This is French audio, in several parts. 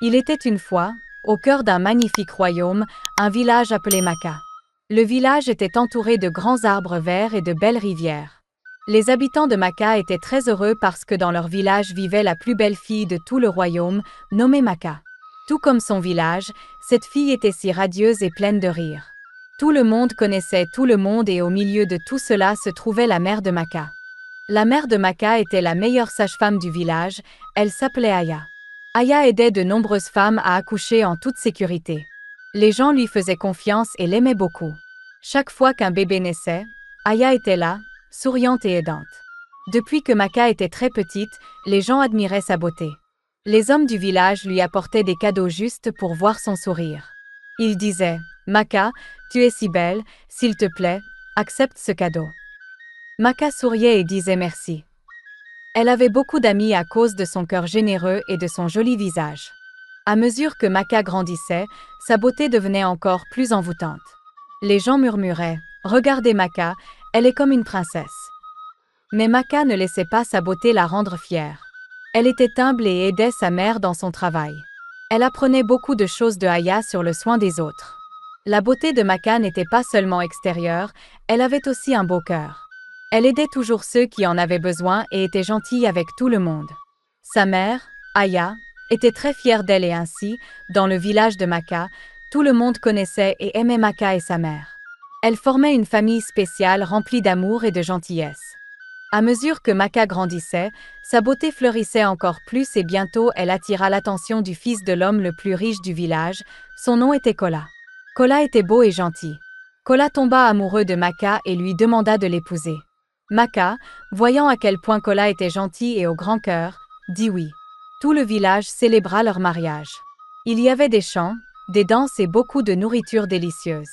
Il était une fois, au cœur d'un magnifique royaume, un village appelé Maka. Le village était entouré de grands arbres verts et de belles rivières. Les habitants de Maka étaient très heureux parce que dans leur village vivait la plus belle fille de tout le royaume, nommée Maka. Tout comme son village, cette fille était si radieuse et pleine de rire. Tout le monde connaissait tout le monde et au milieu de tout cela se trouvait la mère de Maka. La mère de Maka était la meilleure sage-femme du village, elle s'appelait Aya. Aya aidait de nombreuses femmes à accoucher en toute sécurité. Les gens lui faisaient confiance et l'aimaient beaucoup. Chaque fois qu'un bébé naissait, Aya était là, souriante et aidante. Depuis que Maka était très petite, les gens admiraient sa beauté. Les hommes du village lui apportaient des cadeaux justes pour voir son sourire. Ils disaient « Maka, tu es si belle, s'il te plaît, accepte ce cadeau. » Maka souriait et disait merci. Elle avait beaucoup d'amis à cause de son cœur généreux et de son joli visage. À mesure que Maka grandissait, sa beauté devenait encore plus envoûtante. Les gens murmuraient « Regardez Maka, elle est comme une princesse. » Mais Maka ne laissait pas sa beauté la rendre fière. Elle était humble et aidait sa mère dans son travail. Elle apprenait beaucoup de choses de Aya sur le soin des autres. La beauté de Maka n'était pas seulement extérieure, elle avait aussi un beau cœur. Elle aidait toujours ceux qui en avaient besoin et était gentille avec tout le monde. Sa mère, Aya, était très fière d'elle et ainsi, dans le village de Maka, tout le monde connaissait et aimait Maka et sa mère. Elle formait une famille spéciale remplie d'amour et de gentillesse. À mesure que Maka grandissait, sa beauté fleurissait encore plus et bientôt elle attira l'attention du fils de l'homme le plus riche du village, son nom était Kola. Kola était beau et gentil. Kola tomba amoureux de Maka et lui demanda de l'épouser. Maka, voyant à quel point Kola était gentil et au grand cœur, dit oui. Tout le village célébra leur mariage. Il y avait des chants, des danses et beaucoup de nourriture délicieuse.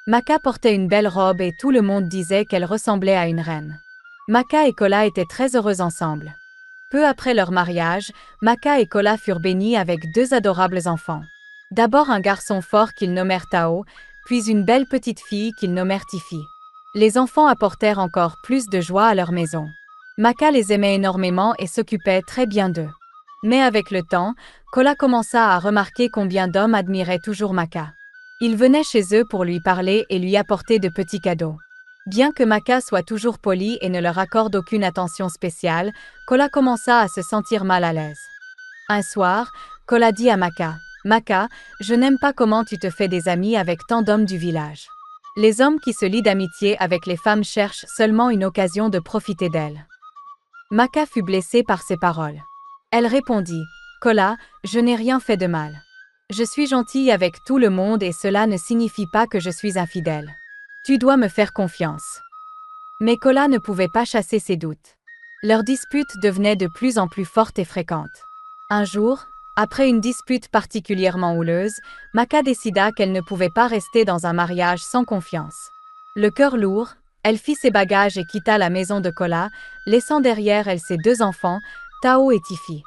Maka portait une belle robe et tout le monde disait qu'elle ressemblait à une reine. Maka et Kola étaient très heureux ensemble. Peu après leur mariage, Maka et Kola furent bénis avec deux adorables enfants. D'abord un garçon fort qu'ils nommèrent Tao, puis une belle petite fille qu'ils nommèrent Tifi. Les enfants apportèrent encore plus de joie à leur maison. Maka les aimait énormément et s'occupait très bien d'eux. Mais avec le temps, Kola commença à remarquer combien d'hommes admiraient toujours Maka. Ils venaient chez eux pour lui parler et lui apporter de petits cadeaux. Bien que Maka soit toujours poli et ne leur accorde aucune attention spéciale, Kola commença à se sentir mal à l'aise. Un soir, Kola dit à Maka, « Maka, je n'aime pas comment tu te fais des amis avec tant d'hommes du village. Les hommes qui se lient d'amitié avec les femmes cherchent seulement une occasion de profiter d'elles. » Maka fut blessée par ces paroles. Elle répondit, « Kola, je n'ai rien fait de mal. Je suis gentille avec tout le monde et cela ne signifie pas que je suis infidèle. Tu dois me faire confiance. » Mais Kola ne pouvait pas chasser ses doutes. Leur dispute devenait de plus en plus forte et fréquente. Un jour, après une dispute particulièrement houleuse, Maka décida qu'elle ne pouvait pas rester dans un mariage sans confiance. Le cœur lourd, elle fit ses bagages et quitta la maison de Kola, laissant derrière elle ses deux enfants, Tao et Tifi.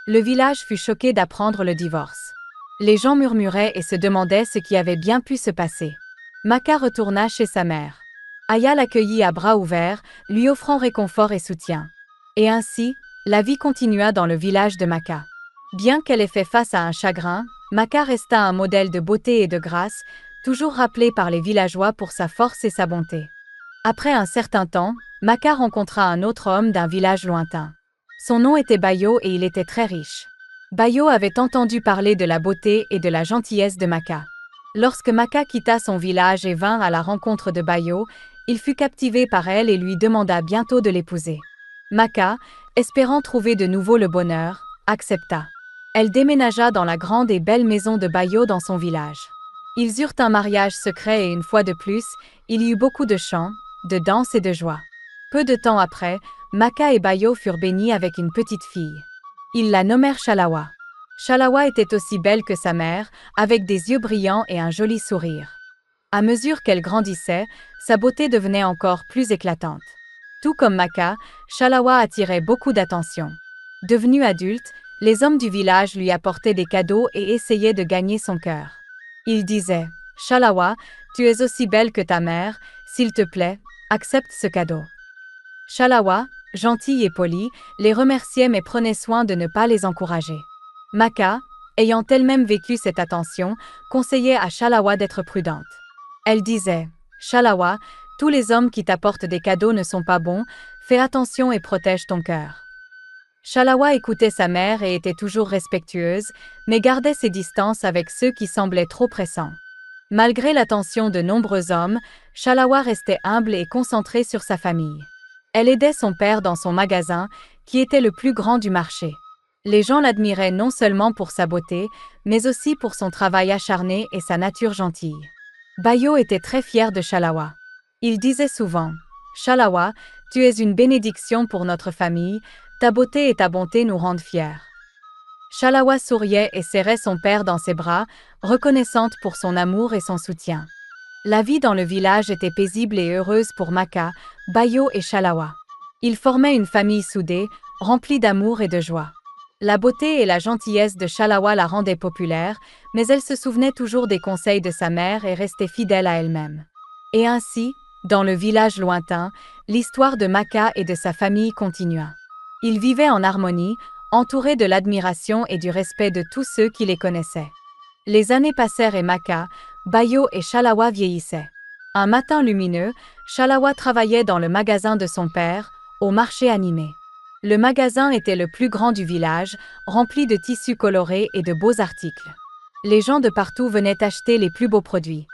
Le village fut choqué d'apprendre le divorce. Les gens murmuraient et se demandaient ce qui avait bien pu se passer. Maka retourna chez sa mère. Aya l'accueillit à bras ouverts, lui offrant réconfort et soutien. Et ainsi, la vie continua dans le village de Maka. Bien qu'elle ait fait face à un chagrin, Maka resta un modèle de beauté et de grâce, toujours rappelé par les villageois pour sa force et sa bonté. Après un certain temps, Maka rencontra un autre homme d'un village lointain. Son nom était Bayo et il était très riche. Bayo avait entendu parler de la beauté et de la gentillesse de Maka. Lorsque Maka quitta son village et vint à la rencontre de Bayo, il fut captivé par elle et lui demanda bientôt de l'épouser. Maka, espérant trouver de nouveau le bonheur, accepta. Elle déménagea dans la grande et belle maison de Bayo dans son village. Ils eurent un mariage secret et une fois de plus, il y eut beaucoup de chants, de danses et de joie. Peu de temps après, Maka et Bayo furent bénis avec une petite fille. Ils la nommèrent Chalawa. Chalawa était aussi belle que sa mère, avec des yeux brillants et un joli sourire. À mesure qu'elle grandissait, sa beauté devenait encore plus éclatante. Tout comme Maka, Chalawa attirait beaucoup d'attention. Devenue adulte, les hommes du village lui apportaient des cadeaux et essayaient de gagner son cœur. Ils disaient « Chalawa, tu es aussi belle que ta mère, s'il te plaît, accepte ce cadeau. » Chalawa, gentille et polie, les remerciait mais prenait soin de ne pas les encourager. Maka, ayant elle-même vécu cette attention, conseillait à Chalawa d'être prudente. Elle disait « Chalawa, tous les hommes qui t'apportent des cadeaux ne sont pas bons, fais attention et protège ton cœur. » Chalawa écoutait sa mère et était toujours respectueuse, mais gardait ses distances avec ceux qui semblaient trop pressants. Malgré l'attention de nombreux hommes, Chalawa restait humble et concentrée sur sa famille. Elle aidait son père dans son magasin, qui était le plus grand du marché. Les gens l'admiraient non seulement pour sa beauté, mais aussi pour son travail acharné et sa nature gentille. Bayo était très fier de Chalawa. Il disait souvent « Chalawa, tu es une bénédiction pour notre famille, ta beauté et ta bonté nous rendent fiers. » Chalawa souriait et serrait son père dans ses bras, reconnaissante pour son amour et son soutien. La vie dans le village était paisible et heureuse pour Maka, Bayo et Chalawa. Ils formaient une famille soudée, remplie d'amour et de joie. La beauté et la gentillesse de Chalawa la rendaient populaire, mais elle se souvenait toujours des conseils de sa mère et restait fidèle à elle-même. Et ainsi, dans le village lointain, l'histoire de Maka et de sa famille continua. Ils vivaient en harmonie, entourés de l'admiration et du respect de tous ceux qui les connaissaient. Les années passèrent et Maka, Bayo et Chalawa vieillissaient. Un matin lumineux, Chalawa travaillait dans le magasin de son père, au marché animé. Le magasin était le plus grand du village, rempli de tissus colorés et de beaux articles. Les gens de partout venaient acheter les plus beaux produits.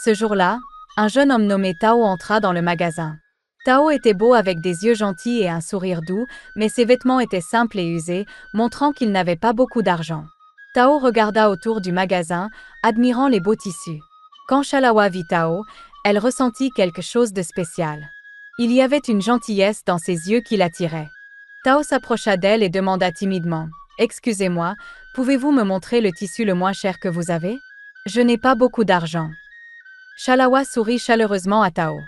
Ce jour-là, un jeune homme nommé Tao entra dans le magasin. Tao était beau avec des yeux gentils et un sourire doux, mais ses vêtements étaient simples et usés, montrant qu'il n'avait pas beaucoup d'argent. Tao regarda autour du magasin, admirant les beaux tissus. Quand Chalawa vit Tao, elle ressentit quelque chose de spécial. Il y avait une gentillesse dans ses yeux qui l'attirait. Tao s'approcha d'elle et demanda timidement « Excusez-moi, pouvez-vous me montrer le tissu le moins cher que vous avez? Je n'ai pas beaucoup d'argent. » Chalawa sourit chaleureusement à Tao.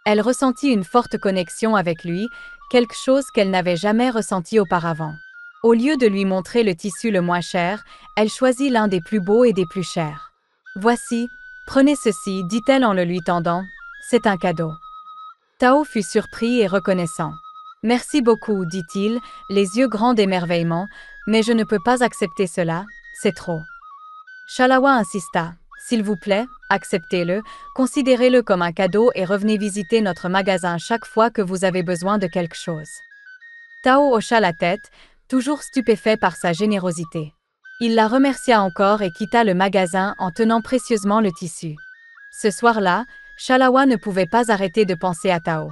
Elle ressentit une forte connexion avec lui, quelque chose qu'elle n'avait jamais ressenti auparavant. Au lieu de lui montrer le tissu le moins cher, elle choisit l'un des plus beaux et des plus chers. « Voici, prenez ceci, dit-elle en le lui tendant. C'est un cadeau. » Tao fut surpris et reconnaissant. « Merci beaucoup, dit-il, les yeux grands d'émerveillement, mais je ne peux pas accepter cela, c'est trop. » Chalawa insista. « S'il vous plaît, acceptez-le, considérez-le comme un cadeau et revenez visiter notre magasin chaque fois que vous avez besoin de quelque chose. » Tao hocha la tête, toujours stupéfait par sa générosité. Il la remercia encore et quitta le magasin en tenant précieusement le tissu. Ce soir-là, Chalawa ne pouvait pas arrêter de penser à Tao.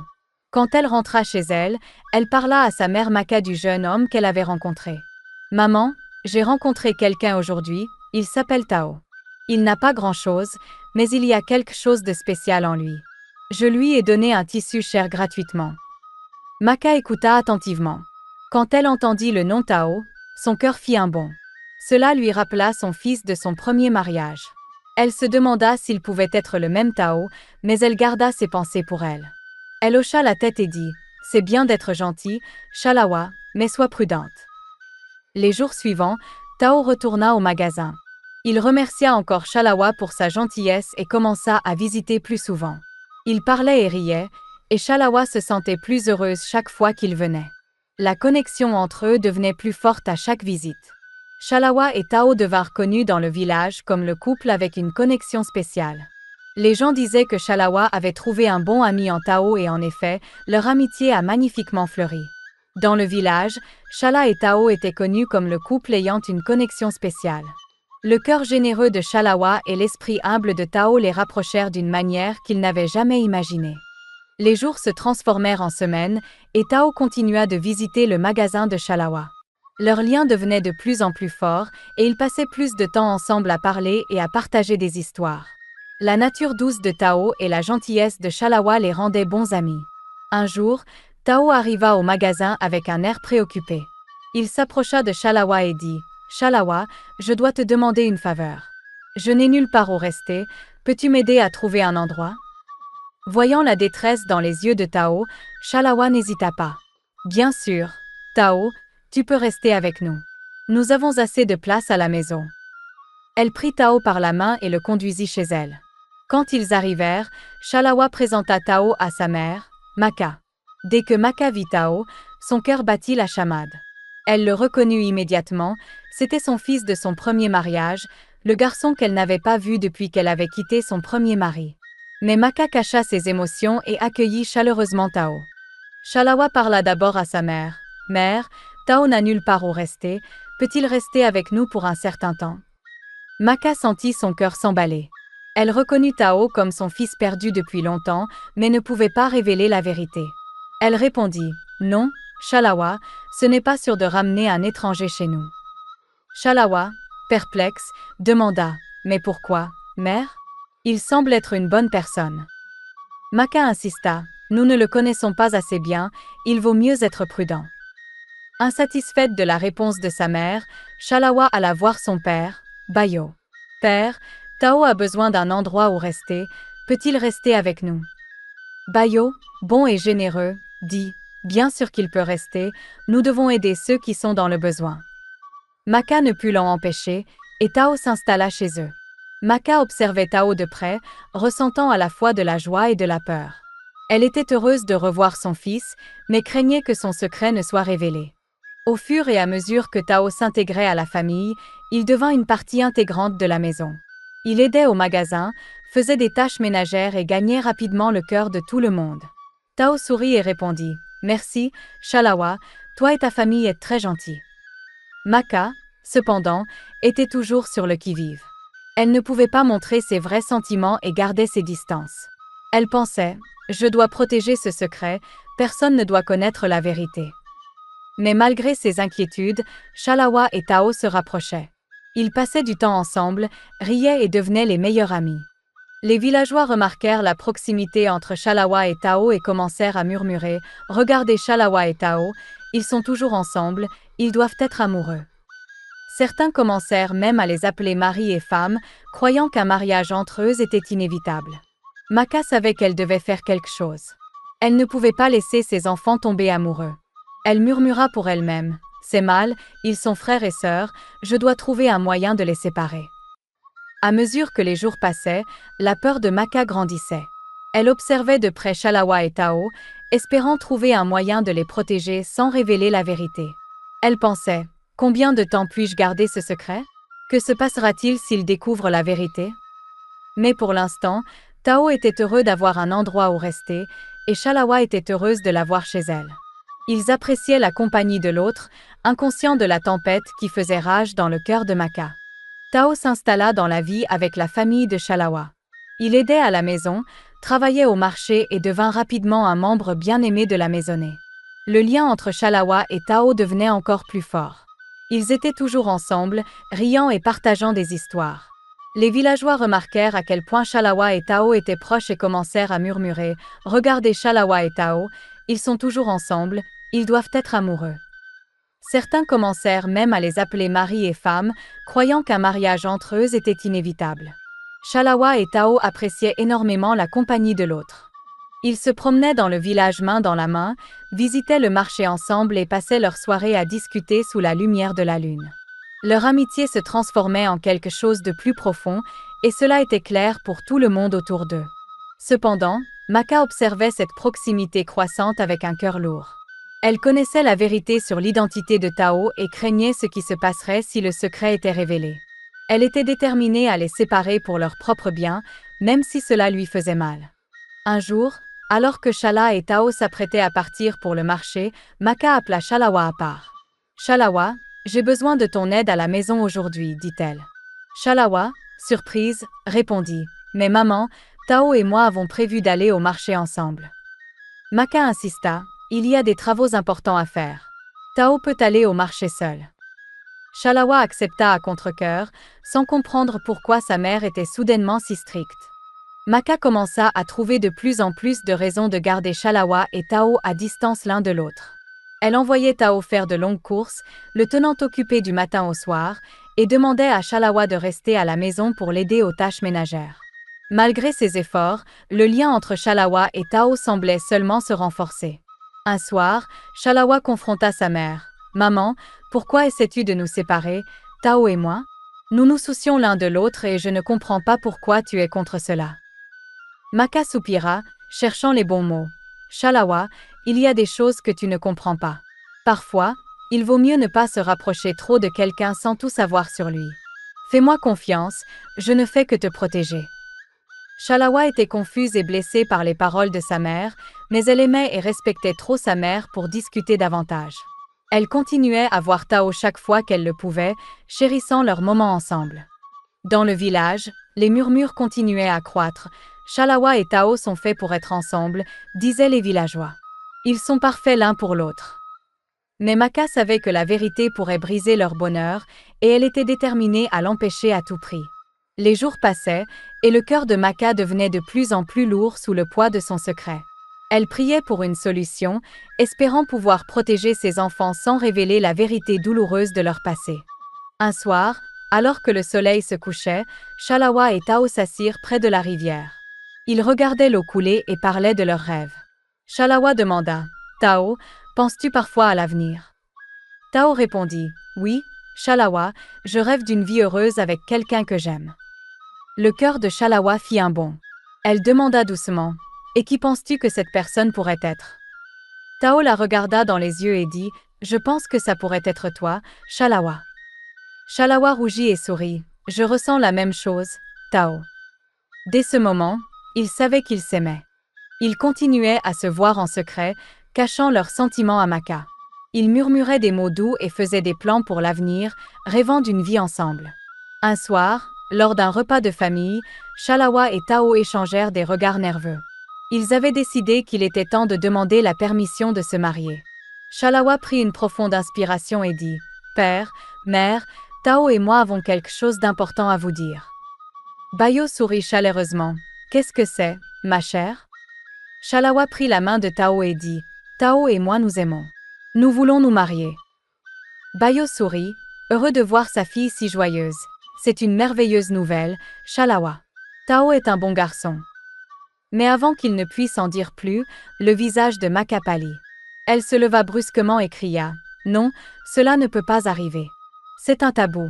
Quand elle rentra chez elle, elle parla à sa mère Maka du jeune homme qu'elle avait rencontré. « Maman, j'ai rencontré quelqu'un aujourd'hui, il s'appelle Tao. Il n'a pas grand-chose, mais il y a quelque chose de spécial en lui. Je lui ai donné un tissu cher gratuitement. » Maka écouta attentivement. Quand elle entendit le nom Tao, son cœur fit un bond. Cela lui rappela son fils de son premier mariage. Elle se demanda s'il pouvait être le même Tao, mais elle garda ses pensées pour elle. Elle hocha la tête et dit « C'est bien d'être gentil, Chalawa, mais sois prudente. » Les jours suivants, Tao retourna au magasin. Il remercia encore Chalawa pour sa gentillesse et commença à visiter plus souvent. Il parlait et riait, et Chalawa se sentait plus heureuse chaque fois qu'il venait. La connexion entre eux devenait plus forte à chaque visite. Chalawa et Tao devinrent connus dans le village comme le couple avec une connexion spéciale. Les gens disaient que Chalawa avait trouvé un bon ami en Tao et en effet, leur amitié a magnifiquement fleuri. Dans le village, Chala et Tao étaient connus comme le couple ayant une connexion spéciale. Le cœur généreux de Chalawa et l'esprit humble de Tao les rapprochèrent d'une manière qu'ils n'avaient jamais imaginée. Les jours se transformèrent en semaines et Tao continua de visiter le magasin de Chalawa. Leur lien devenait de plus en plus fort et ils passaient plus de temps ensemble à parler et à partager des histoires. La nature douce de Tao et la gentillesse de Chalawa les rendaient bons amis. Un jour, Tao arriva au magasin avec un air préoccupé. Il s'approcha de Chalawa et dit « Chalawa, je dois te demander une faveur. Je n'ai nulle part où rester, peux-tu m'aider à trouver un endroit ?» Voyant la détresse dans les yeux de Tao, Chalawa n'hésita pas. « Bien sûr, Tao, tu peux rester avec nous. Nous avons assez de place à la maison. » Elle prit Tao par la main et le conduisit chez elle. Quand ils arrivèrent, Chalawa présenta Tao à sa mère, Maka. Dès que Maka vit Tao, son cœur battit la chamade. Elle le reconnut immédiatement, C'était son fils de son premier mariage, le garçon qu'elle n'avait pas vu depuis qu'elle avait quitté son premier mari. Mais Maka cacha ses émotions et accueillit chaleureusement Tao. Chalawa parla d'abord à sa mère. « Mère, Tao n'a nulle part où rester, peut-il rester avec nous pour un certain temps ?» Maka sentit son cœur s'emballer. Elle reconnut Tao comme son fils perdu depuis longtemps, mais ne pouvait pas révéler la vérité. Elle répondit « Non, Chalawa, ce n'est pas sûr de ramener un étranger chez nous. » Chalawa, perplexe, demanda « Mais pourquoi, mère? Il semble être une bonne personne. » Maka insista « Nous ne le connaissons pas assez bien, il vaut mieux être prudent. » Insatisfaite de la réponse de sa mère, Chalawa alla voir son père, Bayo. « Père, Tao a besoin d'un endroit où rester, peut-il rester avec nous ?» Bayo, bon et généreux, dit « Bien sûr qu'il peut rester, nous devons aider ceux qui sont dans le besoin. » Maka ne put l'en empêcher, et Tao s'installa chez eux. Maka observait Tao de près, ressentant à la fois de la joie et de la peur. Elle était heureuse de revoir son fils, mais craignait que son secret ne soit révélé. Au fur et à mesure que Tao s'intégrait à la famille, il devint une partie intégrante de la maison. Il aidait au magasin, faisait des tâches ménagères et gagnait rapidement le cœur de tout le monde. Tao sourit et répondit « Merci, Chalawa, toi et ta famille êtes très gentils. » Maka, cependant, était toujours sur le qui-vive. Elle ne pouvait pas montrer ses vrais sentiments et gardait ses distances. Elle pensait « Je dois protéger ce secret, personne ne doit connaître la vérité. » Mais malgré ses inquiétudes, Chalawa et Tao se rapprochaient. Ils passaient du temps ensemble, riaient et devenaient les meilleurs amis. Les villageois remarquèrent la proximité entre Chalawa et Tao et commencèrent à murmurer « Regardez Chalawa et Tao, ils sont toujours ensemble, ils doivent être amoureux. » Certains commencèrent même à les appeler mari et femme, croyant qu'un mariage entre eux était inévitable. Maka savait qu'elle devait faire quelque chose. Elle ne pouvait pas laisser ses enfants tomber amoureux. Elle murmura pour elle-même « C'est mal, ils sont frères et sœurs, je dois trouver un moyen de les séparer. » À mesure que les jours passaient, la peur de Maka grandissait. Elle observait de près Chalawa et Tao, espérant trouver un moyen de les protéger sans révéler la vérité. Elle pensait « Combien de temps puis-je garder ce secret? Que se passera-t-il s'ils découvrent la vérité ?» Mais pour l'instant, Tao était heureux d'avoir un endroit où rester, et Chalawa était heureuse de l'avoir chez elle. Ils appréciaient la compagnie de l'autre, inconscients de la tempête qui faisait rage dans le cœur de Maka. Tao s'installa dans la vie avec la famille de Chalawa. Il aidait à la maison, travaillait au marché et devint rapidement un membre bien-aimé de la maisonnée. Le lien entre Chalawa et Tao devenait encore plus fort. Ils étaient toujours ensemble, riant et partageant des histoires. Les villageois remarquèrent à quel point Chalawa et Tao étaient proches et commencèrent à murmurer « Regardez Chalawa et Tao, ils sont toujours ensemble, ils doivent être amoureux. » Certains commencèrent même à les appeler mari et femme, croyant qu'un mariage entre eux était inévitable. Chalawa et Tao appréciaient énormément la compagnie de l'autre. Ils se promenaient dans le village main dans la main, visitaient le marché ensemble et passaient leurs soirées à discuter sous la lumière de la lune. Leur amitié se transformait en quelque chose de plus profond, et cela était clair pour tout le monde autour d'eux. Cependant, Maka observait cette proximité croissante avec un cœur lourd. Elle connaissait la vérité sur l'identité de Tao et craignait ce qui se passerait si le secret était révélé. Elle était déterminée à les séparer pour leur propre bien, même si cela lui faisait mal. Un jour, alors que Chala et Tao s'apprêtaient à partir pour le marché, Maka appela Chalawa à part. « Chalawa, j'ai besoin de ton aide à la maison aujourd'hui, dit-elle. Chalawa, surprise, répondit « Mais maman, Tao et moi avons prévu d'aller au marché ensemble. » Maka insista « Il y a des travaux importants à faire. Tao peut aller au marché seul. » Chalawa accepta à contre-cœur, sans comprendre pourquoi sa mère était soudainement si stricte. Maka commença à trouver de plus en plus de raisons de garder Chalawa et Tao à distance l'un de l'autre. Elle envoyait Tao faire de longues courses, le tenant occupé du matin au soir, et demandait à Chalawa de rester à la maison pour l'aider aux tâches ménagères. Malgré ses efforts, le lien entre Chalawa et Tao semblait seulement se renforcer. Un soir, Chalawa confronta sa mère. « Maman, pourquoi essaies-tu de nous séparer, Tao et moi? Nous nous soucions l'un de l'autre et je ne comprends pas pourquoi tu es contre cela. » Maka soupira, cherchant les bons mots. « Chalawa, il y a des choses que tu ne comprends pas. Parfois, Il vaut mieux ne pas se rapprocher trop de quelqu'un sans tout savoir sur lui. Fais-moi confiance, je ne fais que te protéger. Shalawa était confuse et blessée par les paroles de sa mère, mais elle aimait et respectait trop sa mère pour discuter davantage. Elle continuait à voir Tao chaque fois qu'elle le pouvait, chérissant leurs moments ensemble. Dans le village, les murmures continuaient à croître. Shalawa et Tao sont faits pour être ensemble, disaient les villageois. Ils sont parfaits l'un pour l'autre. Mais Maka savait que la vérité pourrait briser leur bonheur, et elle était déterminée à l'empêcher à tout prix. Les jours passaient, et le cœur de Maka devenait de plus en plus lourd sous le poids de son secret. Elle priait pour une solution, espérant pouvoir protéger ses enfants sans révéler la vérité douloureuse de leur passé. Un soir, alors que le soleil se couchait, Shalawa et Tao s'assirent près de la rivière. Ils regardaient l'eau couler et parlaient de leurs rêves. Shalawa demanda « Tao, penses-tu parfois à l'avenir ?» Tao répondit « Oui, Shalawa, je rêve d'une vie heureuse avec quelqu'un que j'aime. » Le cœur de Shalawa fit un bond. Elle demanda doucement « Et qui penses-tu que cette personne pourrait être ?» Tao la regarda dans les yeux et dit « Je pense que ça pourrait être toi, Shalawa. » Shalawa rougit et sourit « Je ressens la même chose, Tao. » Dès ce moment, ils savaient qu'ils s'aimaient. Ils continuaient à se voir en secret, cachant leurs sentiments à Maka. Ils murmuraient des mots doux et faisaient des plans pour l'avenir, rêvant d'une vie ensemble. Un soir, lors d'un repas de famille, Shalawa et Tao échangèrent des regards nerveux. Ils avaient décidé qu'il était temps de demander la permission de se marier. Shalawa prit une profonde inspiration et dit « Père, mère, Tao et moi avons quelque chose d'important à vous dire. » Bayo sourit chaleureusement. « Qu'est-ce que c'est, ma chère ?» Shalawa prit la main de Tao et dit « Tao et moi nous aimons. Nous voulons nous marier. » Bayo sourit, heureux de voir sa fille si joyeuse. « C'est une merveilleuse nouvelle, Shalawa. Tao est un bon garçon. » Mais avant qu'il ne puisse en dire plus, le visage de Maka pâlit. Elle se leva brusquement et cria « Non, cela ne peut pas arriver. C'est un tabou. »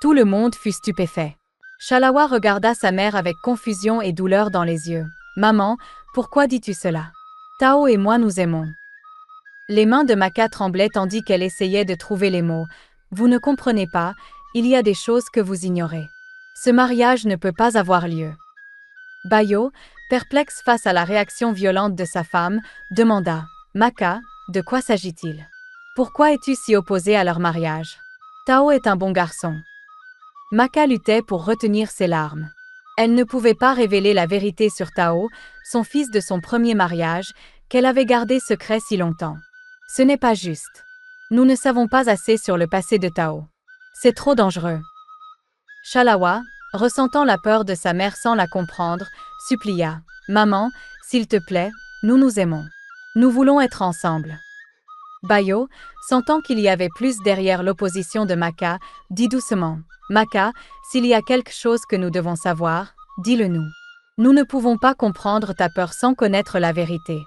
Tout le monde fut stupéfait. Shalawa regarda sa mère avec confusion et douleur dans les yeux. « Maman, pourquoi dis-tu cela? Tao et moi nous aimons. » Les mains de Maka tremblaient tandis qu'elle essayait de trouver les mots. « Vous ne comprenez pas, il y a des choses que vous ignorez. Ce mariage ne peut pas avoir lieu. » Bayo, perplexe face à la réaction violente de sa femme, demanda « Maka, de quoi s'agit-il? Pourquoi es-tu si opposée à leur mariage? Tao est un bon garçon. » Maka luttait pour retenir ses larmes. Elle ne pouvait pas révéler la vérité sur Tao, son fils de son premier mariage, qu'elle avait gardé secret si longtemps. Ce n'est pas juste. Nous ne savons pas assez sur le passé de Tao. C'est trop dangereux. Shalawa, ressentant la peur de sa mère sans la comprendre, supplia « Maman, s'il te plaît, nous nous aimons. Nous voulons être ensemble. » Bayo, sentant qu'il y avait plus derrière l'opposition de Maka, dit doucement « Maka, s'il y a quelque chose que nous devons savoir, dis-le-nous. Nous ne pouvons pas comprendre ta peur sans connaître la vérité. »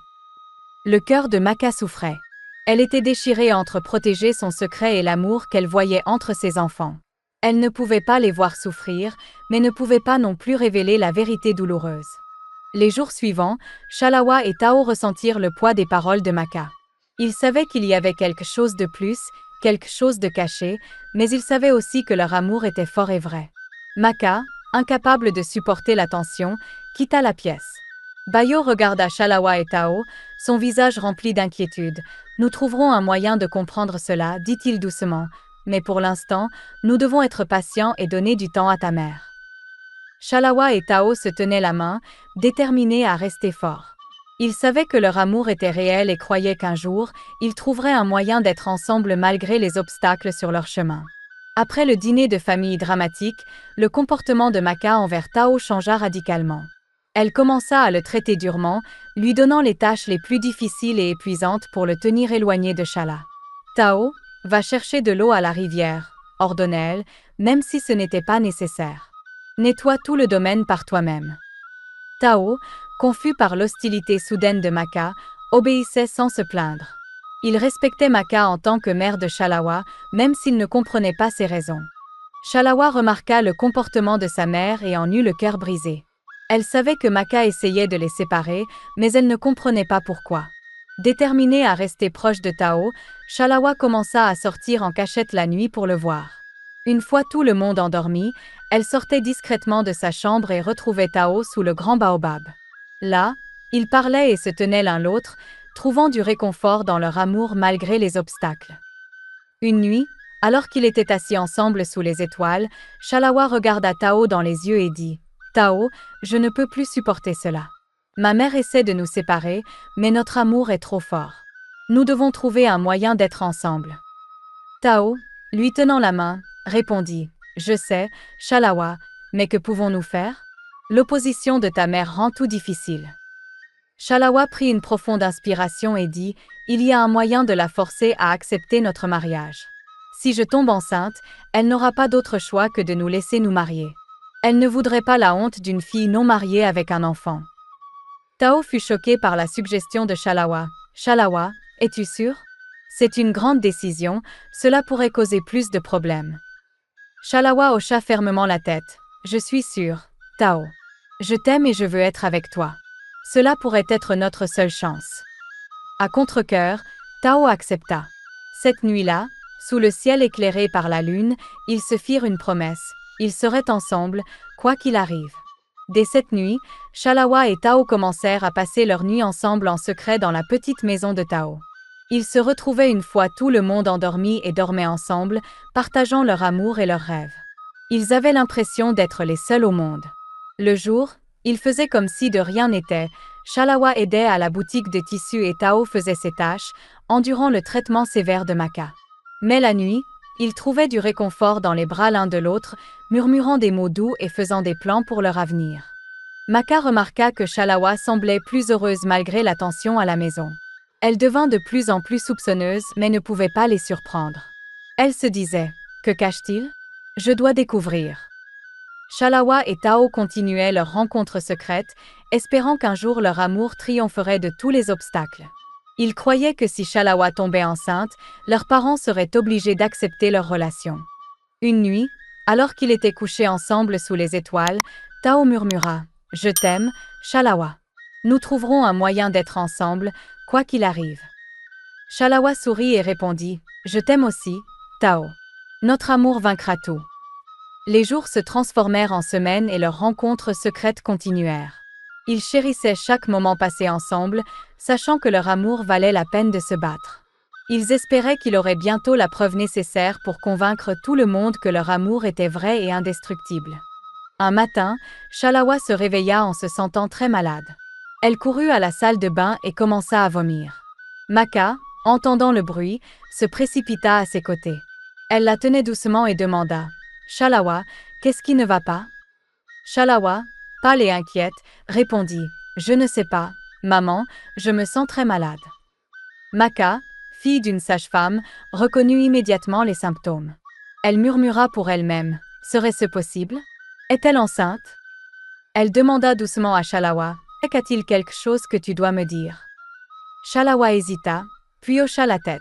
Le cœur de Maka souffrait. Elle était déchirée entre protéger son secret et l'amour qu'elle voyait entre ses enfants. Elle ne pouvait pas les voir souffrir, mais ne pouvait pas non plus révéler la vérité douloureuse. Les jours suivants, Shalawa et Tao ressentirent le poids des paroles de Maka. Ils savaient qu'il y avait quelque chose de plus, quelque chose de caché, mais ils savaient aussi que leur amour était fort et vrai. Maka, incapable de supporter la tension, quitta la pièce. Bayo regarda Shalawa et Tao, son visage rempli d'inquiétude. « Nous trouverons un moyen de comprendre cela, dit-il doucement. Mais pour l'instant, nous devons être patients et donner du temps à ta mère. » Shalawa et Tao se tenaient la main, déterminés à rester forts. Ils savaient que leur amour était réel et croyaient qu'un jour, ils trouveraient un moyen d'être ensemble malgré les obstacles sur leur chemin. Après le dîner de famille dramatique, le comportement de Maka envers Tao changea radicalement. Elle commença à le traiter durement, lui donnant les tâches les plus difficiles et épuisantes pour le tenir éloigné de Shala. « Tao, va chercher de l'eau à la rivière, » ordonna-t-elle, même si ce n'était pas nécessaire. « Nettoie tout le domaine par toi-même. » Tao, confus par l'hostilité soudaine de Maka, obéissait sans se plaindre. Il respectait Maka en tant que mère de Shalawa, même s'il ne comprenait pas ses raisons. Shalawa remarqua le comportement de sa mère et en eut le cœur brisé. Elle savait que Maka essayait de les séparer, mais elle ne comprenait pas pourquoi. Déterminée à rester proche de Tao, Chalawa commença à sortir en cachette la nuit pour le voir. Une fois tout le monde endormi, elle sortait discrètement de sa chambre et retrouvait Tao sous le grand baobab. Là, ils parlaient et se tenaient l'un l'autre, trouvant du réconfort dans leur amour malgré les obstacles. Une nuit, alors qu'ils étaient assis ensemble sous les étoiles, Chalawa regarda Tao dans les yeux et dit « Tao, je ne peux plus supporter cela. Ma mère essaie de nous séparer, mais notre amour est trop fort. Nous devons trouver un moyen d'être ensemble. » Tao, lui tenant la main, répondit « Je sais, Chalawa, mais que pouvons-nous faire? L'opposition de ta mère rend tout difficile. » Chalawa prit une profonde inspiration et dit « Il y a un moyen de la forcer à accepter notre mariage. Si je tombe enceinte, elle n'aura pas d'autre choix que de nous laisser nous marier. Elle ne voudrait pas la honte d'une fille non mariée avec un enfant. » Tao fut choqué par la suggestion de Chalawa. « Chalawa, es-tu sûr? C'est une grande décision, cela pourrait causer plus de problèmes. » Chalawa hocha fermement la tête. « Je suis sûr, Tao. Je t'aime et je veux être avec toi. Cela pourrait être notre seule chance. » À contre-cœur, Tao accepta. Cette nuit-là, sous le ciel éclairé par la lune, ils se firent une promesse. Ils seraient ensemble, quoi qu'il arrive. Dès cette nuit, Chalawa et Tao commencèrent à passer leur nuit ensemble en secret dans la petite maison de Tao. Ils se retrouvaient une fois tout le monde endormi et dormaient ensemble, partageant leur amour et leurs rêves. Ils avaient l'impression d'être les seuls au monde. Le jour, ils faisaient comme si de rien n'était. Chalawa aidait à la boutique de tissus et Tao faisait ses tâches, endurant le traitement sévère de Maka. Mais la nuit, ils trouvaient du réconfort dans les bras l'un de l'autre, murmurant des mots doux et faisant des plans pour leur avenir. Maka remarqua que Chalawa semblait plus heureuse malgré la tension à la maison. Elle devint de plus en plus soupçonneuse mais ne pouvait pas les surprendre. Elle se disait « Que cache-t-il? Je dois découvrir. » Chalawa et Tao continuaient leur rencontre secrète, espérant qu'un jour leur amour triompherait de tous les obstacles. Ils croyaient que si Chalawa tombait enceinte, leurs parents seraient obligés d'accepter leur relation. Une nuit, alors qu'ils étaient couchés ensemble sous les étoiles, Tao murmura « Je t'aime, Chalawa. Nous trouverons un moyen d'être ensemble, quoi qu'il arrive. » Chalawa sourit et répondit « Je t'aime aussi, Tao. Notre amour vaincra tout. » Les jours se transformèrent en semaines et leurs rencontres secrètes continuèrent. Ils chérissaient chaque moment passé ensemble, sachant que leur amour valait la peine de se battre. Ils espéraient qu'il aurait bientôt la preuve nécessaire pour convaincre tout le monde que leur amour était vrai et indestructible. Un matin, Chalawa se réveilla en se sentant très malade. Elle courut à la salle de bain et commença à vomir. Maka, entendant le bruit, se précipita à ses côtés. Elle la tenait doucement et demanda « Chalawa, qu'est-ce qui ne va pas? » Chalawa, pâle et inquiète, répondit « Je ne sais pas, maman, je me sens très malade. » Maka, fille d'une sage-femme, reconnut immédiatement les symptômes. Elle murmura pour elle-même « Serait-ce possible? Est-elle enceinte? » Elle demanda doucement à Chalawa « Qu'a-t-il quelque chose que tu dois me dire? » Chalawa hésita, puis hocha la tête.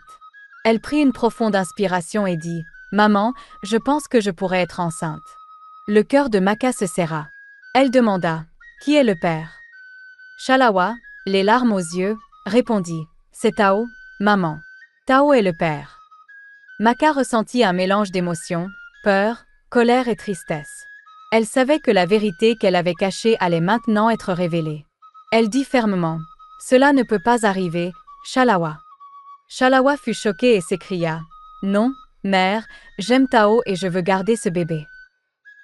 Elle prit une profonde inspiration et dit « Maman, je pense que je pourrais être enceinte. » Le cœur de Maka se serra. Elle demanda « Qui est le père? » Chalawa, les larmes aux yeux, répondit « C'est Tao, maman. Tao est le père. » Maka ressentit un mélange d'émotions, peur, colère et tristesse. Elle savait que la vérité qu'elle avait cachée allait maintenant être révélée. Elle dit fermement « Cela ne peut pas arriver, Chalawa. » Chalawa fut choquée et s'écria « Non, mère, j'aime Tao et je veux garder ce bébé. »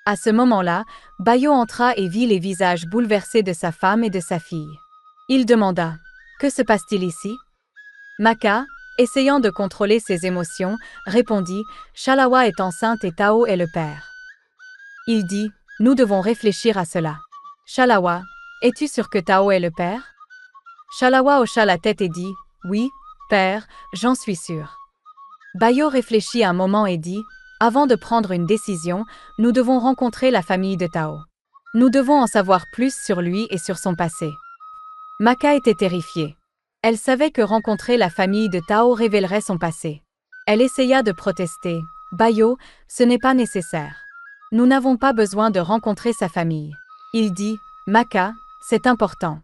À ce moment-là, Bayo entra et vit les visages bouleversés de sa femme et de sa fille. Il demanda « Que se passe-t-il ici? » Maka, essayant de contrôler ses émotions, répondit « Chalawa est enceinte et Tao est le père. » Il dit « Nous devons réfléchir à cela. Chalawa, es-tu sûr que Tao est le père? » Chalawa hocha la tête et dit « Oui, père, j'en suis sûr. » Bayo réfléchit un moment et dit « Avant de prendre une décision, nous devons rencontrer la famille de Tao. Nous devons en savoir plus sur lui et sur son passé. » Maka était terrifiée. Elle savait que rencontrer la famille de Tao révélerait son passé. Elle essaya de protester. « Bayo, ce n'est pas nécessaire. Nous n'avons pas besoin de rencontrer sa famille. » Il dit « Maka, c'est important.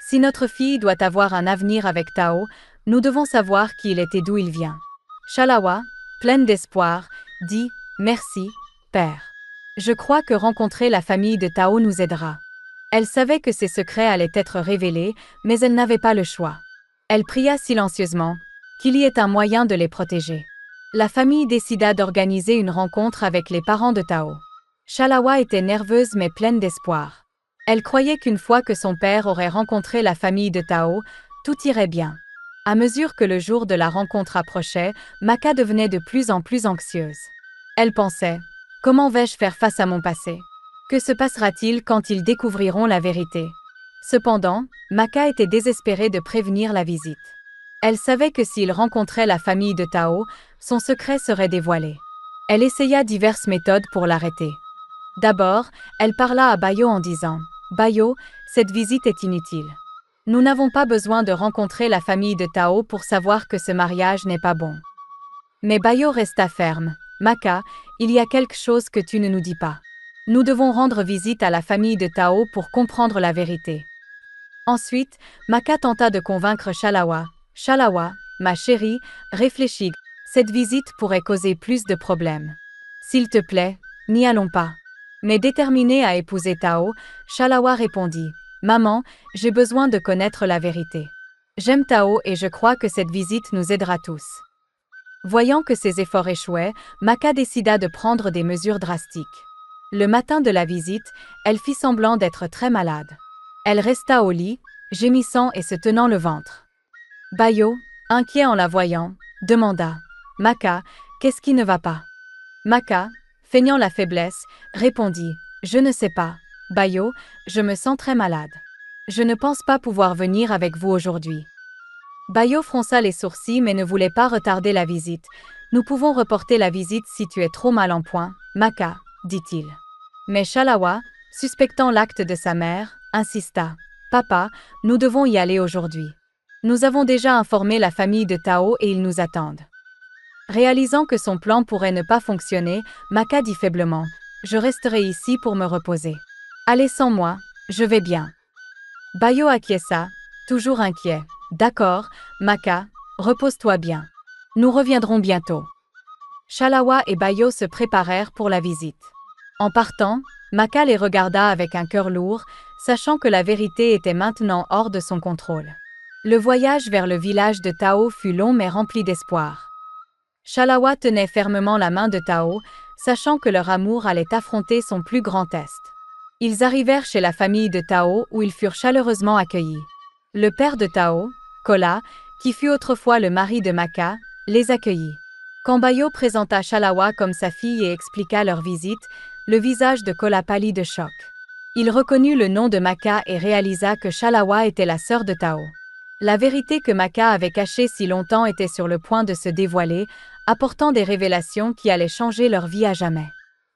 Si notre fille doit avoir un avenir avec Tao, nous devons savoir qui il est et d'où il vient. Chalawa, pleine d'espoir, dit « Merci, père. Je crois que rencontrer la famille de Tao nous aidera. » Elle savait que ses secrets allaient être révélés, mais elle n'avait pas le choix. Elle pria silencieusement, qu'il y ait un moyen de les protéger. La famille décida d'organiser une rencontre avec les parents de Tao. Chalawa était nerveuse mais pleine d'espoir. Elle croyait qu'une fois que son père aurait rencontré la famille de Tao, tout irait bien. À mesure que le jour de la rencontre approchait, Maka devenait de plus en plus anxieuse. Elle pensait « Comment vais-je faire face à mon passé ? Que se passera-t-il quand ils découvriront la vérité ?» Cependant, Maka était désespérée de prévenir la visite. Elle savait que s'il rencontrait la famille de Tao, son secret serait dévoilé. Elle essaya diverses méthodes pour l'arrêter. D'abord, elle parla à Bayo en disant « Bayo, cette visite est inutile. Nous n'avons pas besoin de rencontrer la famille de Tao pour savoir que ce mariage n'est pas bon. » Mais Bayo resta ferme. « Maka, il y a quelque chose que tu ne nous dis pas. Nous devons rendre visite à la famille de Tao pour comprendre la vérité. » Ensuite, Maka tenta de convaincre Chalawa. « Chalawa, ma chérie, réfléchis. Cette visite pourrait causer plus de problèmes. S'il te plaît, n'y allons pas. » Mais déterminée à épouser Tao, Chalawa répondit « Maman, j'ai besoin de connaître la vérité. J'aime Tao et je crois que cette visite nous aidera tous. » Voyant que ses efforts échouaient, Maka décida de prendre des mesures drastiques. Le matin de la visite, elle fit semblant d'être très malade. Elle resta au lit, gémissant et se tenant le ventre. Bayo, inquiet en la voyant, demanda « Maka, qu'est-ce qui ne va pas ?» Maka, feignant la faiblesse, répondit « Je ne sais pas, Bayo, je me sens très malade. Je ne pense pas pouvoir venir avec vous aujourd'hui. » Bayo fronça les sourcils mais ne voulait pas retarder la visite. « Nous pouvons reporter la visite si tu es trop mal en point, Maka, » dit-il. Mais Chalawa, suspectant l'acte de sa mère, insista. « Papa, nous devons y aller aujourd'hui. Nous avons déjà informé la famille de Tao et ils nous attendent. » Réalisant que son plan pourrait ne pas fonctionner, Maka dit faiblement « Je resterai ici pour me reposer. Allez sans moi, je vais bien. » Bayo acquiesça, toujours inquiet. « D'accord, Maka, repose-toi bien. Nous reviendrons bientôt. » Chalawa et Bayo se préparèrent pour la visite. En partant, Maka les regarda avec un cœur lourd, sachant que la vérité était maintenant hors de son contrôle. Le voyage vers le village de Tao fut long mais rempli d'espoir. Chalawa tenait fermement la main de Tao, sachant que leur amour allait affronter son plus grand test. Ils arrivèrent chez la famille de Tao où ils furent chaleureusement accueillis. Le père de Tao, Kola, qui fut autrefois le mari de Maka, les accueillit. Quand Bayo présenta Chalawa comme sa fille et expliqua leur visite, le visage de Kola pâlit de choc. Il reconnut le nom de Maka et réalisa que Chalawa était la sœur de Tao. La vérité que Maka avait cachée si longtemps était sur le point de se dévoiler, apportant des révélations qui allaient changer leur vie à jamais.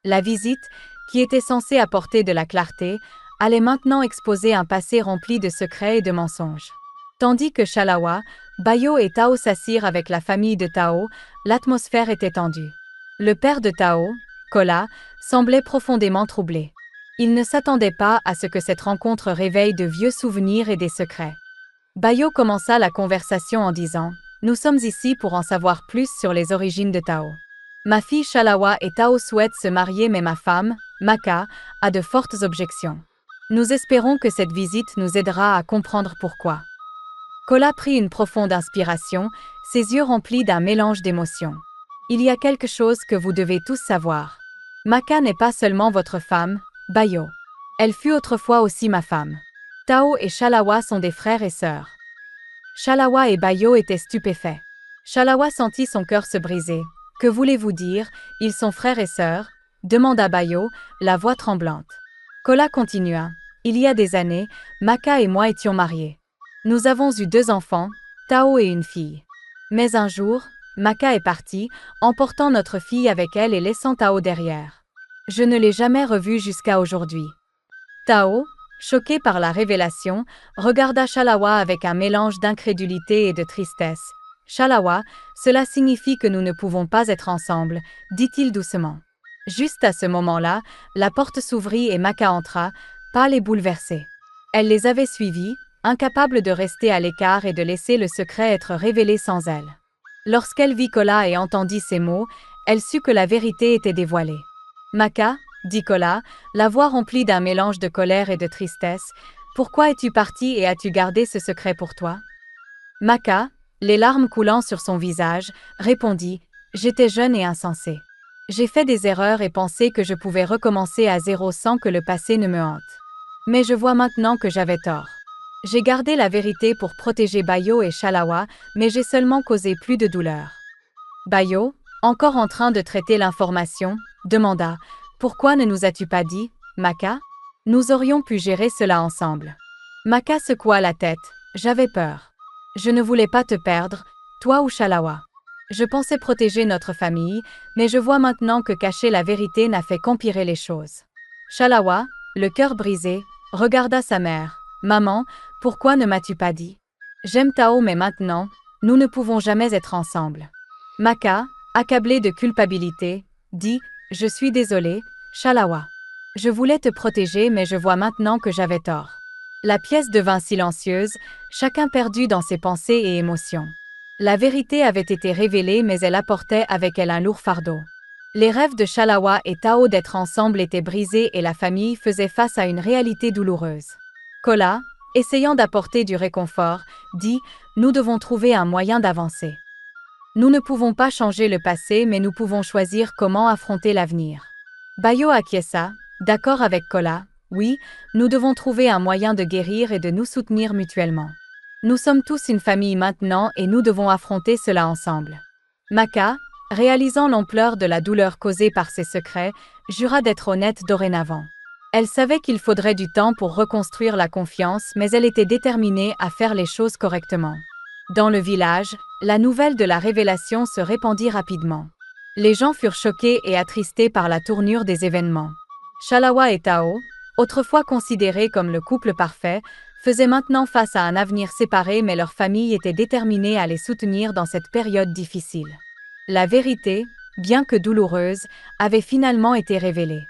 La visite, qui était censée apporter de la clarté, allait maintenant exposer un passé rempli de secrets et de mensonges. Tandis que Chalawa, Bayo et Tao s'assirent avec la famille de Tao, l'atmosphère était tendue. Le père de Tao, Kola, semblait profondément troublé. Il ne s'attendait pas à ce que cette rencontre réveille de vieux souvenirs et des secrets. Bayo commença la conversation en disant « Nous sommes ici pour en savoir plus sur les origines de Tao. Ma fille Chalawa et Tao souhaitent se marier mais ma femme, Maka, a de fortes objections. Nous espérons que cette visite nous aidera à comprendre pourquoi. » Kola prit une profonde inspiration, ses yeux remplis d'un mélange d'émotions. « Il y a quelque chose que vous devez tous savoir. Maka n'est pas seulement votre femme, Bayo. Elle fut autrefois aussi ma femme. Tao et Chalawa sont des frères et sœurs. » Chalawa et Bayo étaient stupéfaits. Chalawa sentit son cœur se briser. « Que voulez-vous dire, ils sont frères et sœurs ?» demanda Bayo, la voix tremblante. Kola continua. « Il y a des années, Maka et moi étions mariés. Nous avons eu 2 enfants, Tao et une fille. Mais un jour, Maka est partie, emportant notre fille avec elle et laissant Tao derrière. Je ne l'ai jamais revue jusqu'à aujourd'hui. » Tao, choqué par la révélation, regarda Chalawa avec un mélange d'incrédulité et de tristesse. « Chalawa, cela signifie que nous ne pouvons pas être ensemble, » dit-il doucement. Juste à ce moment-là, la porte s'ouvrit et Maka entra, pâle et bouleversée. Elle les avait suivis, incapable de rester à l'écart et de laisser le secret être révélé sans elle. Lorsqu'elle vit Kola et entendit ces mots, elle sut que la vérité était dévoilée. « Maka, dit Kola, la voix remplie d'un mélange de colère et de tristesse, pourquoi es-tu partie et as-tu gardé ce secret pour toi ?» Maka, les larmes coulant sur son visage, répondit « J'étais jeune et insensée. J'ai fait des erreurs et pensé que je pouvais recommencer à zéro sans que le passé ne me hante. Mais je vois maintenant que j'avais tort. J'ai gardé la vérité pour protéger Bayo et Shalawa, mais j'ai seulement causé plus de douleur. » Bayo, encore en train de traiter l'information, demanda « Pourquoi ne nous as-tu pas dit, Maka? Nous aurions pu gérer cela ensemble. » Maka secoua la tête « J'avais peur. Je ne voulais pas te perdre, toi ou Shalawa. Je pensais protéger notre famille, mais je vois maintenant que cacher la vérité n'a fait qu'empirer les choses. » Shalawa, le cœur brisé, regarda sa mère. « Maman, pourquoi ne m'as-tu pas dit? J'aime Tao mais maintenant, nous ne pouvons jamais être ensemble. » Maka, accablé de culpabilité, dit « Je suis désolée, Shalawa. Je voulais te protéger mais je vois maintenant que j'avais tort. » La pièce devint silencieuse, chacun perdu dans ses pensées et émotions. La vérité avait été révélée mais elle apportait avec elle un lourd fardeau. Les rêves de Shalawa et Tao d'être ensemble étaient brisés et la famille faisait face à une réalité douloureuse. Kola, essayant d'apporter du réconfort, dit « Nous devons trouver un moyen d'avancer. Nous ne pouvons pas changer le passé mais nous pouvons choisir comment affronter l'avenir. » Bayo acquiesça, d'accord avec Kola. « Oui, nous devons trouver un moyen de guérir et de nous soutenir mutuellement. Nous sommes tous une famille maintenant et nous devons affronter cela ensemble. » Maka, réalisant l'ampleur de la douleur causée par ses secrets, jura d'être honnête dorénavant. Elle savait qu'il faudrait du temps pour reconstruire la confiance mais elle était déterminée à faire les choses correctement. Dans le village, la nouvelle de la révélation se répandit rapidement. Les gens furent choqués et attristés par la tournure des événements. Shalawa et Tao, autrefois considérés comme le couple parfait, faisaient maintenant face à un avenir séparé mais leur famille était déterminée à les soutenir dans cette période difficile. La vérité, bien que douloureuse, avait finalement été révélée.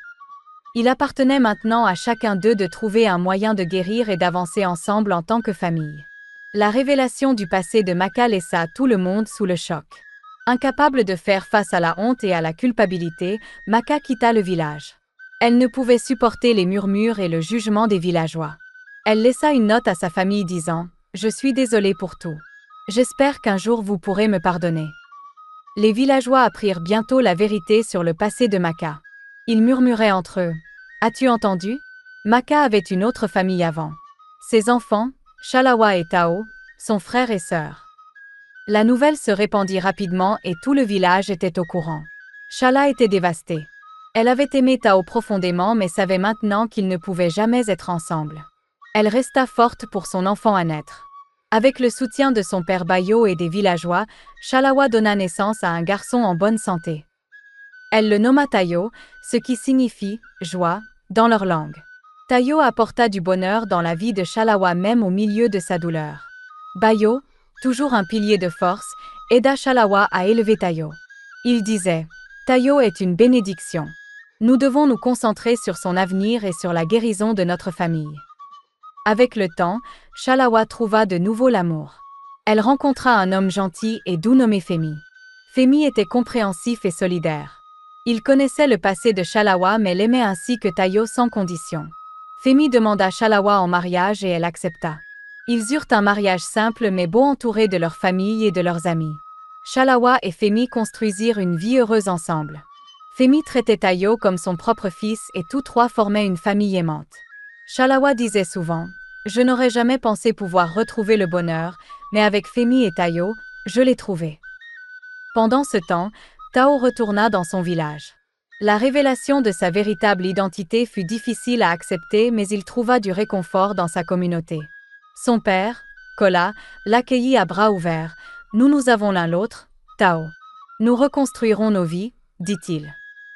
Il appartenait maintenant à chacun d'eux de trouver un moyen de guérir et d'avancer ensemble en tant que famille. La révélation du passé de Maka laissa tout le monde sous le choc. Incapable de faire face à la honte et à la culpabilité, Maka quitta le village. Elle ne pouvait supporter les murmures et le jugement des villageois. Elle laissa une note à sa famille disant « Je suis désolée pour tout. J'espère qu'un jour vous pourrez me pardonner. » Les villageois apprirent bientôt la vérité sur le passé de Maka. Ils murmuraient entre eux « As-tu entendu? Maka avait une autre famille avant. Ses enfants, Shalawa et Tao, sont frères et sœurs. » La nouvelle se répandit rapidement et tout le village était au courant. Shala était dévastée. Elle avait aimé Tao profondément mais savait maintenant qu'ils ne pouvaient jamais être ensemble. Elle resta forte pour son enfant à naître. Avec le soutien de son père Bayo et des villageois, Shalawa donna naissance à un garçon en bonne santé. Elle le nomma Tayo, ce qui signifie « joie » dans leur langue. Tayo apporta du bonheur dans la vie de Shalawa même au milieu de sa douleur. Bayo, toujours un pilier de force, aida Shalawa à élever Tayo. Il disait « Tayo est une bénédiction. Nous devons nous concentrer sur son avenir et sur la guérison de notre famille. » Avec le temps, Shalawa trouva de nouveau l'amour. Elle rencontra un homme gentil et doux nommé Femi. Femi était compréhensif et solidaire. Il connaissait le passé de Shalawa mais l'aimait ainsi que Tayo sans condition. Femi demanda Shalawa en mariage et elle accepta. Ils eurent un mariage simple mais beau entouré de leur famille et de leurs amis. Shalawa et Femi construisirent une vie heureuse ensemble. Femi traitait Tayo comme son propre fils et tous trois formaient une famille aimante. Shalawa disait souvent « Je n'aurais jamais pensé pouvoir retrouver le bonheur, mais avec Femi et Tayo, je l'ai trouvé. » Pendant ce temps, Tao retourna dans son village. La révélation de sa véritable identité fut difficile à accepter mais il trouva du réconfort dans sa communauté. Son père, Kola, l'accueillit à bras ouverts. « Nous avons l'un l'autre, Tao. Nous reconstruirons nos vies, dit-il. »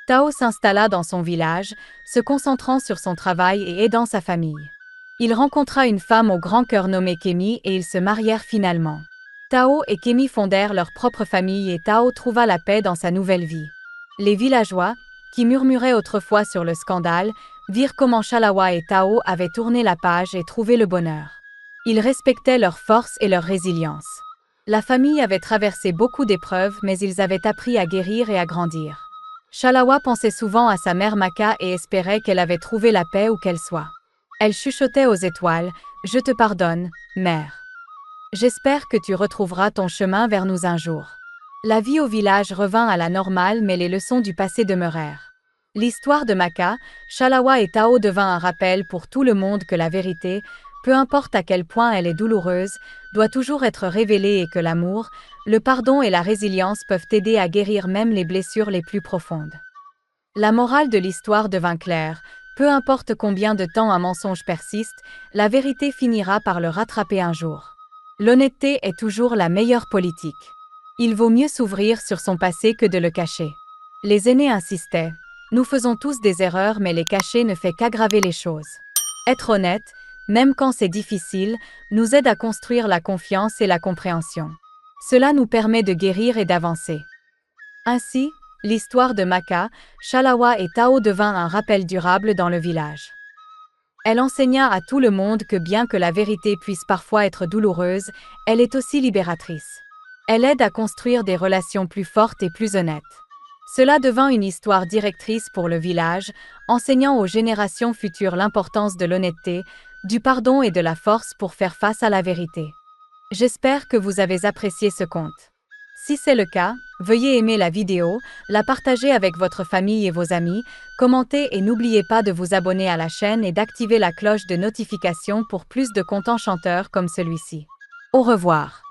Tao s'installa dans son village, se concentrant sur son travail et aidant sa famille. Il rencontra une femme au grand cœur nommée Kemi et ils se marièrent finalement. Tao et Kemi fondèrent leur propre famille et Tao trouva la paix dans sa nouvelle vie. Les villageois, qui murmuraient autrefois sur le scandale, virent comment Shalawa et Tao avaient tourné la page et trouvé le bonheur. Ils respectaient leur force et leur résilience. La famille avait traversé beaucoup d'épreuves, mais ils avaient appris à guérir et à grandir. Chalawa pensait souvent à sa mère Maka et espérait qu'elle avait trouvé la paix où qu'elle soit. Elle chuchotait aux étoiles, « Je te pardonne, mère. J'espère que tu retrouveras ton chemin vers nous un jour. » La vie au village revint à la normale, mais les leçons du passé demeurèrent. L'histoire de Maka, Chalawa et Tao devint un rappel pour tout le monde que la vérité, peu importe à quel point elle est douloureuse, doit toujours être révélée et que l'amour, le pardon et la résilience peuvent aider à guérir même les blessures les plus profondes. La morale de l'histoire devint claire, peu importe combien de temps un mensonge persiste, la vérité finira par le rattraper un jour. L'honnêteté est toujours la meilleure politique. Il vaut mieux s'ouvrir sur son passé que de le cacher. Les aînés insistaient. Nous faisons tous des erreurs, mais les cacher ne fait qu'aggraver les choses. Être honnête, même quand c'est difficile, nous aide à construire la confiance et la compréhension. Cela nous permet de guérir et d'avancer. Ainsi, l'histoire de Maka, Chalawa et Tao devint un rappel durable dans le village. Elle enseigna à tout le monde que bien que la vérité puisse parfois être douloureuse, elle est aussi libératrice. Elle aide à construire des relations plus fortes et plus honnêtes. Cela devint une histoire directrice pour le village, enseignant aux générations futures l'importance de l'honnêteté, du pardon et de la force pour faire face à la vérité. J'espère que vous avez apprécié ce conte. Si c'est le cas, veuillez aimer la vidéo, la partager avec votre famille et vos amis, commenter et n'oubliez pas de vous abonner à la chaîne et d'activer la cloche de notification pour plus de contes enchanteurs comme celui-ci. Au revoir.